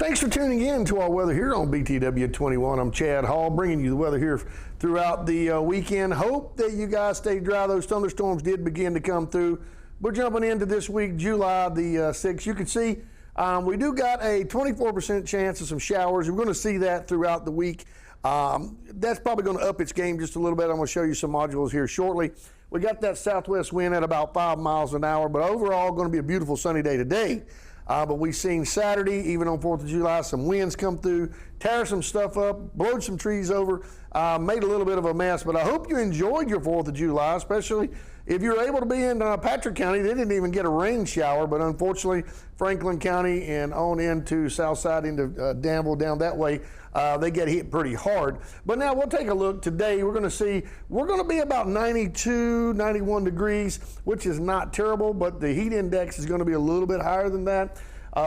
Thanks for tuning in to our weather here on BTW21. I'm Chad Hall, bringing you the weather here throughout the weekend. Hope that you guys stay dry. Those thunderstorms did begin to come through. We're jumping into this week, July the 6th. You can see we do got a 24% chance of some showers. We're going to see that throughout the week. That's probably going to up its game just a little bit. I'm going to show you some modules here shortly. We got that southwest wind at about 5 miles an hour, but overall going to be a beautiful sunny day today. But we've seen Saturday, even on 4th of July, some winds come through, tear some stuff up, blowed some trees over, made a little bit of a mess. But I hope you enjoyed your 4th of July, especially if you're able to be in Patrick County. They didn't even get a rain shower, but unfortunately, Franklin County and on into Southside into Danville down that way, they get hit pretty hard. But now we'll take a look today. We're going to see, we're going to be about 92, 91 degrees, which is not terrible, but the heat index is going to be a little bit higher than that.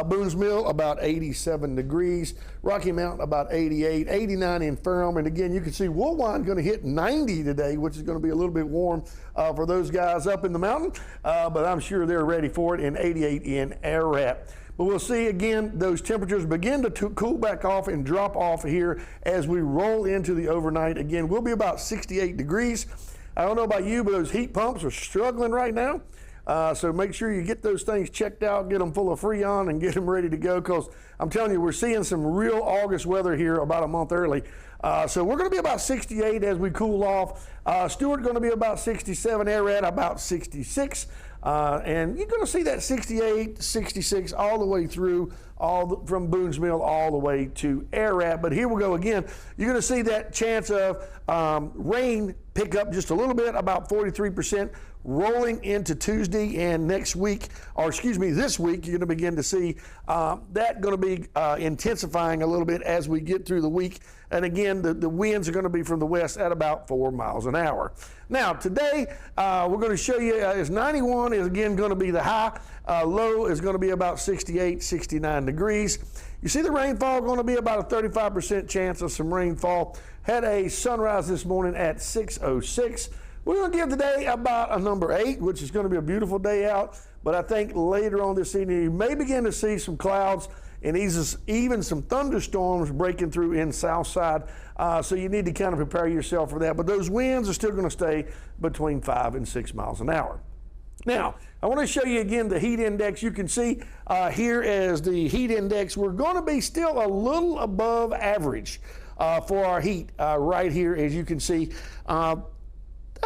Boone's Mill about 87 degrees, Rocky Mountain about 88, 89 in Ferrum, and again you can see Woolwine going to hit 90 today, which is going to be a little bit warm for those guys up in the mountain, but I'm sure they're ready for it, and 88 in Ararat. But we'll see again those temperatures begin to cool back off and drop off here as we roll into the overnight. Again, we'll be about 68 degrees. I don't know about you, but those heat pumps are struggling right now. So make sure you get those things checked out, get them full of Freon, and get them ready to go, because I'm telling you, we're seeing some real August weather here about a month early. So we're going to be about 68 as we cool off. Stewart going to be about 67, Ararat about 66. And you're going to see that 68, 66 all the way through, from Boone's Mill all the way to Ararat. But here we go again. You're going to see that chance of rain pick up just a little bit, about 43%, rolling into Tuesday and next week, or excuse me, this week. You're going to begin to see that going to be intensifying a little bit as we get through the week. And again, the winds are going to be from the west at about 4 miles an hour. Now, today, we're going to show you, is 91 is again going to be the high. Low is going to be about 68, 69 degrees. You see the rainfall going to be about a 35% chance of some rainfall. Had a sunrise this morning at 6:06. We're going to give today about a number 8, which is going to be a beautiful day out. But I think later on this evening, you may begin to see some clouds and even some thunderstorms breaking through in Southside. So you need to kind of prepare yourself for that. But those winds are still going to stay between 5 and 6 miles an hour. Now, I want to show you again the heat index. You can see here as the heat index, we're going to be still a little above average for our heat right here, as you can see.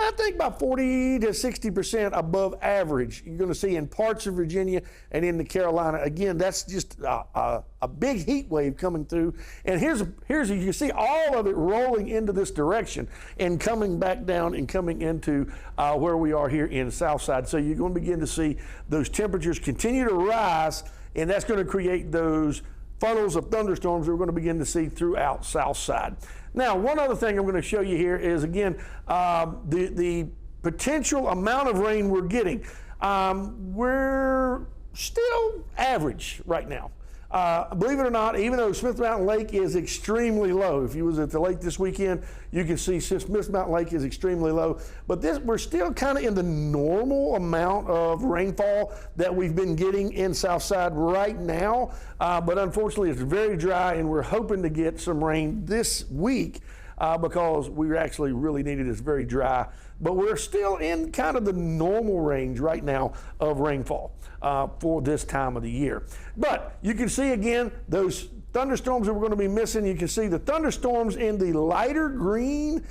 I think about 40 to 60% above average. You're going to see in parts of Virginia and in the Carolina. Again, that's just a big heat wave coming through. And here's you can see all of it rolling into this direction and coming back down and coming into where we are here in Southside. So you're going to begin to see those temperatures continue to rise, and that's going to create those funnels of thunderstorms that we're going to begin to see throughout Southside. Now, one other thing I'm going to show you here is, again, the potential amount of rain we're getting. We're still average right now. Believe it or not, even though Smith Mountain Lake is extremely low. If you was at the lake this weekend, you can see Smith Mountain Lake is extremely low. But we're still kind of in the normal amount of rainfall that we've been getting in Southside right now. But unfortunately, it's very dry, and we're hoping to get some rain this week because we actually really need it. It's very dry. But we're still in kind of the normal range right now of rainfall for this time of the year. But you can see again those thunderstorms that we're going to be missing. You can see the thunderstorms in the lighter green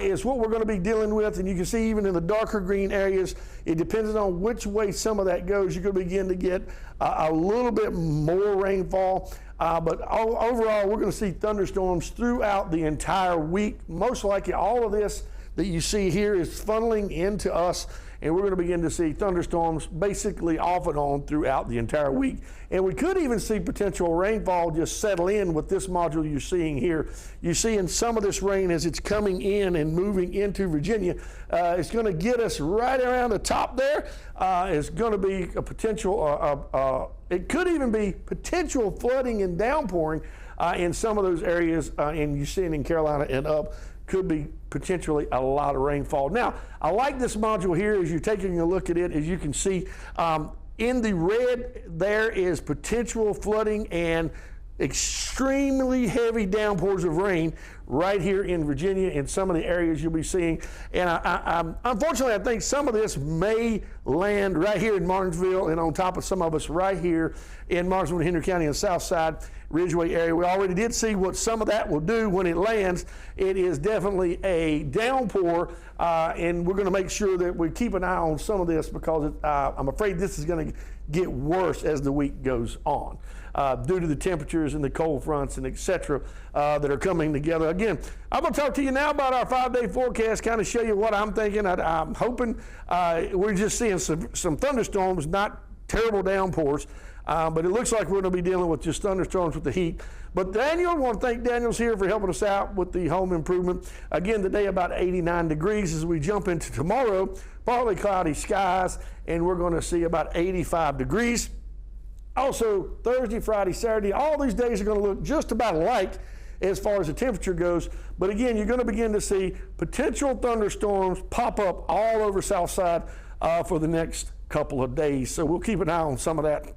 is what we're going to be dealing with. And you can see even in the darker green areas, it depends on which way some of that goes. You're going to begin to get a little bit more rainfall. But overall, we're going to see thunderstorms throughout the entire week. Most likely all of this that you see here is funneling into us, and we're going to begin to see thunderstorms basically off and on throughout the entire week. And we could even see potential rainfall just settle in with this module you're seeing here. You're seeing some of this rain as it's coming in and moving into Virginia. It's going to get us right around the top there. It's going to be a potential, it could even be potential flooding and downpouring in some of those areas, and you're seeing in Carolina and up. Could be potentially a lot of rainfall. Now, I like this module here as you're taking a look at it. As you can see, in the red, there is potential flooding and extremely heavy downpours of rain right here in Virginia in some of the areas you'll be seeing. And unfortunately, I think some of this may land right here in Martinsville and on top of some of us right here in Martinsville and Henry County and South Side Ridgeway area. We already did see what some of that will do when it lands. It is definitely a downpour, and we're going to make sure that we keep an eye on some of this because I'm afraid this is going to get worse as the week goes on. Due to the temperatures and the cold fronts and et cetera that are coming together. Again, I'm going to talk to you now about our 5-day forecast, kind of show you what I'm thinking. I'm hoping we're just seeing some thunderstorms, not terrible downpours, but it looks like we're going to be dealing with just thunderstorms with the heat. But Daniel, I want to thank Daniel's here for helping us out with the home improvement. Again, today about 89 degrees as we jump into tomorrow, partly cloudy skies, and we're going to see about 85 degrees. Also, Thursday, Friday, Saturday, all these days are going to look just about alike as far as the temperature goes. But again, you're going to begin to see potential thunderstorms pop up all over Southside for the next couple of days. So we'll keep an eye on some of that.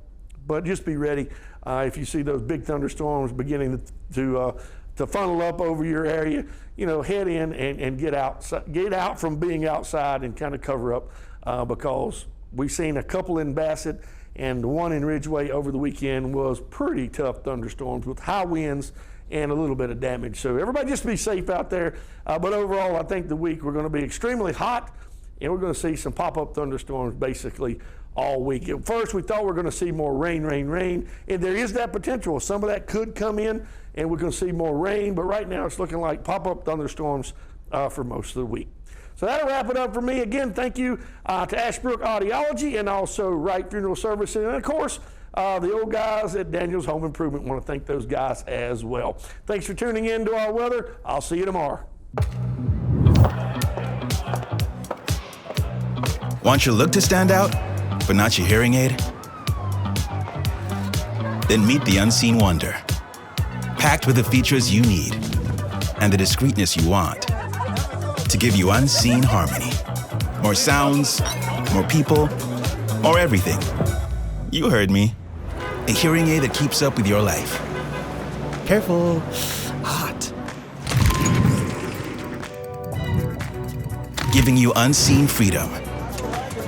But just be ready if you see those big thunderstorms beginning to funnel up over your area. You know, head in and get out from being outside and kind of cover up because we've seen a couple in Bassett. And the one in Ridgeway over the weekend was pretty tough thunderstorms with high winds and a little bit of damage. So everybody just be safe out there. But overall, I think the week we're going to be extremely hot, and we're going to see some pop-up thunderstorms basically all week. At first, we thought we were going to see more rain, and there is that potential. Some of that could come in, and we're going to see more rain. But right now, it's looking like pop-up thunderstorms for most of the week. So that'll wrap it up for me. Again, thank you to Ashbrook Audiology and also Wright Funeral Services. And of course, the old guys at Daniel's Home Improvement. Want to thank those guys as well. Thanks for tuning in to our weather. I'll see you tomorrow. Want your look to stand out, but not your hearing aid? Then meet the Unseen Wonder. Packed with the features you need and the discreetness you want to give you unseen harmony. More sounds, more people, more everything. You heard me. A hearing aid that keeps up with your life. Careful, hot. Giving you unseen freedom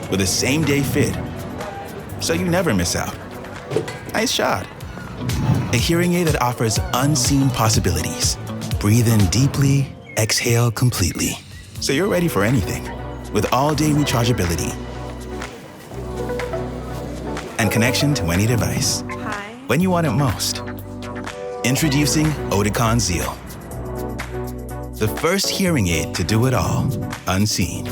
with a same-day fit, so you never miss out. Nice shot. A hearing aid that offers unseen possibilities. Breathe in deeply, exhale completely. So you're ready for anything with all-day rechargeability and connection to any device. Hi. When you want it most. Introducing Oticon Zeal. The first hearing aid to do it all, unseen.